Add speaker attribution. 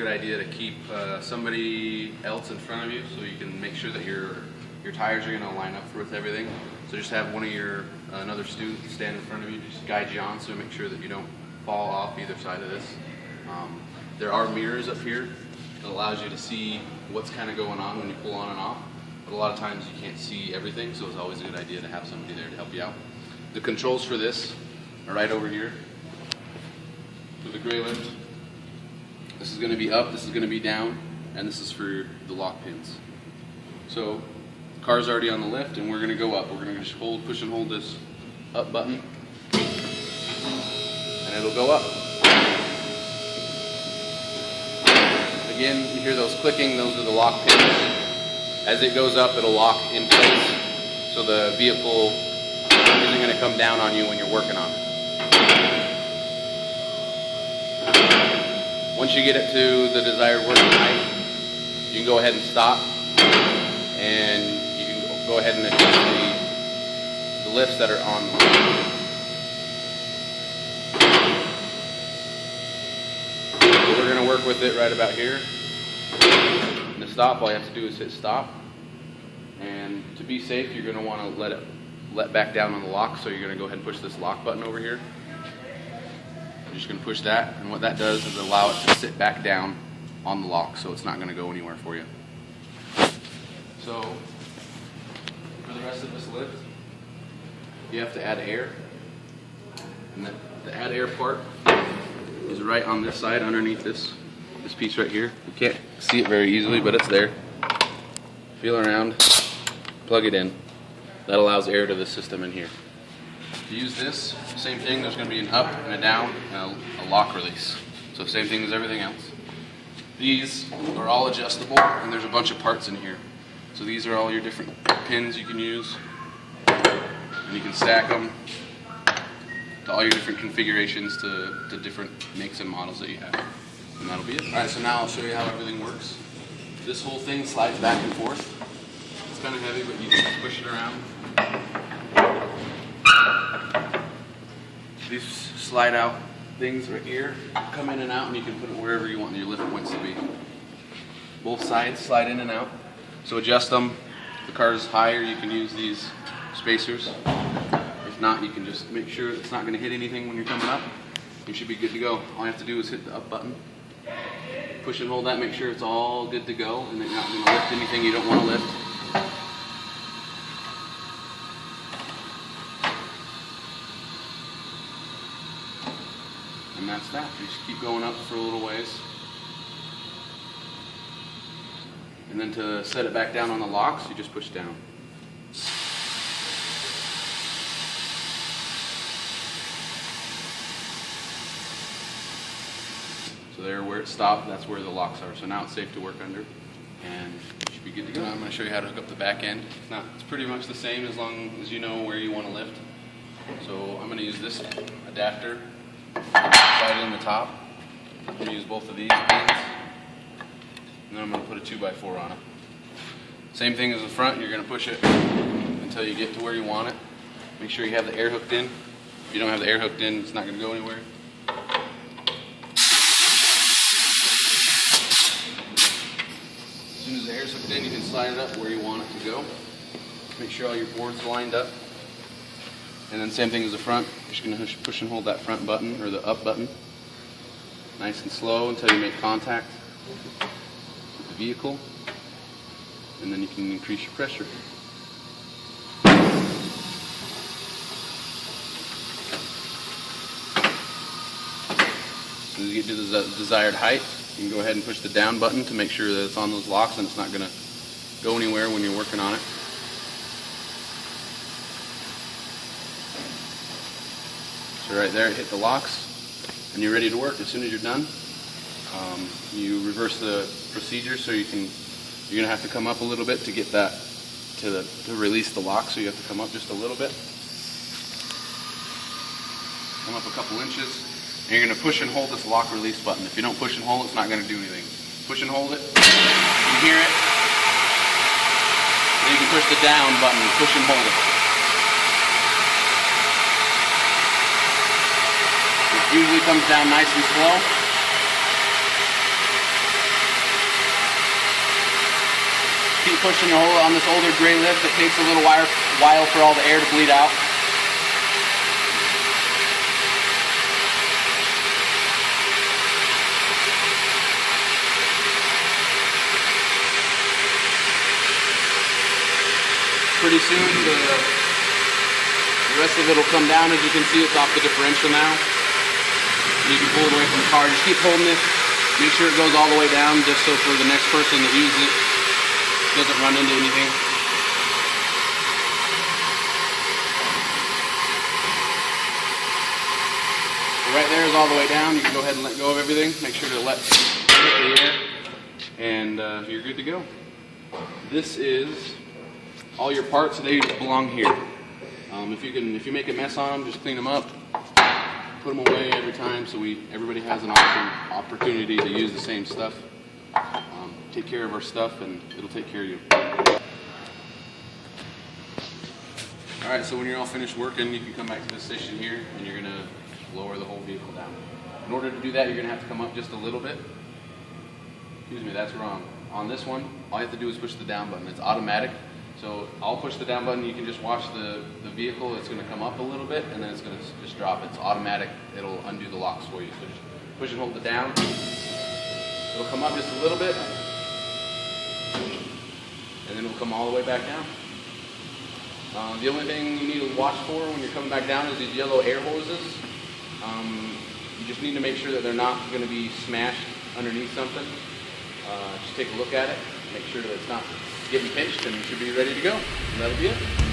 Speaker 1: good idea to keep somebody else in front of you so you can make sure that your tires are going to line up with everything. So just have one of your another student stand in front of you, just guide you on, so make sure that you don't fall off either side of this. There are mirrors up here that allows you to see what's kind of going on when you pull on and off. But a lot of times you can't see everything, so it's always a good idea to have somebody there to help you out. The controls for this are right over here. For the gray lift, this is going to be up, this is going to be down, and this is for the lock pins. So the car's already on the lift, and we're going to go up. We're going to just push and hold this up button, and it'll go up. Again, you hear those clicking, those are the lock pins. As it goes up, it'll lock in place, so the vehicle isn't going to come down on you when you're working on it. Once you get it to the desired working height, you can go ahead and stop, and you can go ahead and adjust the lifts that are on. So we're going to work with it right about here. And to stop, all you have to do is hit stop. And to be safe, you're going to want to let back down on the lock, so you're going to go ahead and push this lock button over here. You're just going to push that, and what that does is allow it to sit back down on the lock, so it's not going to go anywhere for you. So for the rest of this lift, you have to add air, and the add air part is right on this side underneath this piece right here. You can't see it very easily, but it's there. Feel around, plug it in. That allows air to the system in here. To use this, same thing, there's going to be an up and a down and a lock release. So same thing as everything else. These are all adjustable, and there's a bunch of parts in here. So these are all your different pins you can use, and you can stack them to all your different configurations to different makes and models that you have. And that'll be it. Alright, so now I'll show you how everything works. This whole thing slides back and forth. It's kind of heavy, but you can just push it around. These slide out things right here come in and out, and you can put it wherever you want your lift points to be. Both sides slide in and out. So adjust them. If the car is higher, you can use these spacers. If not, you can just make sure it's not going to hit anything when you're coming up. You should be good to go. All you have to do is hit the up button. Push and hold that, make sure it's all good to go, and that you're not going to lift anything you don't want to lift. And that's that. You just keep going up for a little ways. And then to set it back down on the locks, you just push down. So there where it stopped, that's where the locks are. So now it's safe to work under, and you should be good to go. Now I'm going to show you how to hook up the back end. Now, it's pretty much the same as long as you know where you want to lift. So I'm going to use this adapter. Slide it in the top. I'm going to use both of these pins, and then I'm going to put a 2x4 on it. Same thing as the front. You're going to push it until you get to where you want it. Make sure you have the air hooked in. If you don't have the air hooked in, it's not going to go anywhere. As soon as the air's hooked in, you can slide it up where you want it to go. Make sure all your boards are lined up. And then same thing as the front. You're just going to push and hold that front button, or the up button, nice and slow until you make contact with the vehicle. And then you can increase your pressure. As soon as you get to the desired height, you can go ahead and push the down button to make sure that it's on those locks and it's not going to go anywhere when you're working on it. So right there, hit the locks, and you're ready to work. As soon as you're done, you reverse the procedure, so you're going to have to come up a little bit to get that to release the lock. So you have to come up just a little bit, come up a couple inches, and you're going to push and hold this lock release button. If you don't push and hold it, it's not going to do anything. Push and hold it, you hear it, then you can push the down button, push and hold it. Usually comes down nice and slow. keep pushing on this older gray lift. It takes a little while for all the air to bleed out. Pretty soon the rest of it will come down. As you can see, it's off the differential now. You can pull it away from the car. Just keep holding it. Make sure it goes all the way down, just so for the next person that uses it doesn't run into anything. So right there is all the way down. You can go ahead and let go of everything. Make sure to let hit the air, and you're good to go. This is all your parts. They belong here. If you make a mess on them, just clean them up. Put them away every time, so everybody has an opportunity to use the same stuff. Take care of our stuff, and it'll take care of you. All right, so when you're all finished working, you can come back to this station here, and you're gonna lower the whole vehicle down. In order to do that, you're gonna have to come up just a little bit. Excuse me, that's wrong. On this one, all you have to do is push the down button. It's automatic. So I'll push the down button. You can just watch the vehicle. It's going to come up a little bit, and then it's going to just drop. It's automatic. It'll undo the locks for you. So just push and hold it down. It'll come up just a little bit, and then it'll come all the way back down. The only thing you need to watch for when you're coming back down is these yellow air hoses. You just need to make sure that they're not going to be smashed underneath something. Just take a look at it. Make sure that it's not getting pinched, and you should be ready to go. And that'll be it.